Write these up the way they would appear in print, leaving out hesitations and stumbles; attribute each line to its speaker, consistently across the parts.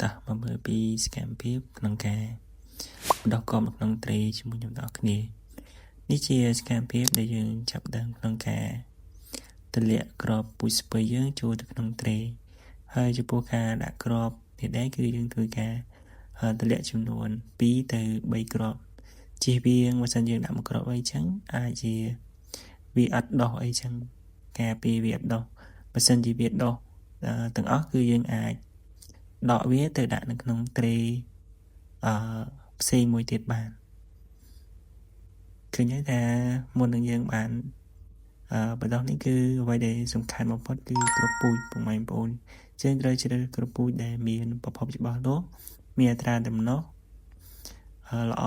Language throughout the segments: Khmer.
Speaker 1: តាមកមើលពីសកម្មភាពក្នុងការដោះគំក្នុងត្រីជាមួយខ្ញុំទាំងអស់គ្នានេះជាសកម្មភាពដែលយើងចាប់ផ្ដើមក្នុងការទម្លាក់ក្របពូជស្ពៃយើងចូលទៅក្នុងត្រីហើយចំពោះការដាក់ក្របនេះដែរគឺយើងធ្វើការទម្លាក់ចំនួន2ទៅ3គ្រាប់ជិះវាងបើសិនយើងដាក់មួយគ្រាប់អីចឹងអាចជាវាអត់ដោះអីចឹងការពីវាអត់ដោះបើសិនជាវាដោះទាំងអស់គឺយើងអាចដកវាទៅដាក់នៅក្នុងត្រីផ្សេងមួយទៀតបានឃើញថាមុននឹងយើងបានបន្តនេះគឺអ្វីដែលសំខាន់បំផុតគឺគ្រាប់ពូជពុកម៉ែបងប្អូនយើងត្រូវជ្រើសគ្រាប់ពូជដែលមានប្រភពច្បាស់លាស់មានអត្រាដំណោះល្អ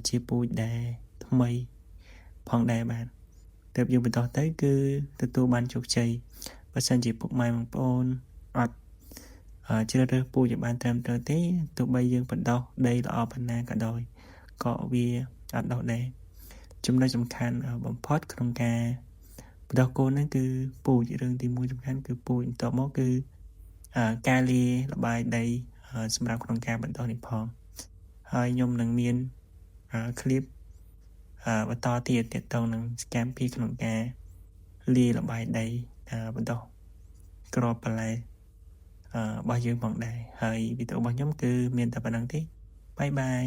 Speaker 1: ជាពូជដែលថ្មីផងដែរបាទទើបយើងបន្តទៅគឺទទួលបានជោគជ័យបើសិនជាពុកម៉ែបងប្អូនអត់ជ្រើសរើសពូជឲ្យបានត្រឹមត្រូវទេទោះបីយើងបណ្ដោះដីល្អប៉ុណ្ណាក៏ដោយក៏វាអត់ដោះដែរចំណុចសំខាន់បំផុតក្នុងការបណ្ដោះកូនហ្នឹងគឺពូជរឿងទី1សំខាន់គឺពូជបន្ទាប់មកគឺការលារបាយដីសម្រាប់ក្នុងការបណ្ដោះនេះផងហើយខ្ញុំនឹងមានคลิปបន្តទៀតទាក់ទងនឹងសកម្មភាពក្នុងការលារបាយដីបណ្ដោះក្របបន្លែរបស់យើងផងដែរហើយវីដេអូរបស់ខ្ញុំគឺមានតែប៉ុណ្្នឹងទេបាយបាយ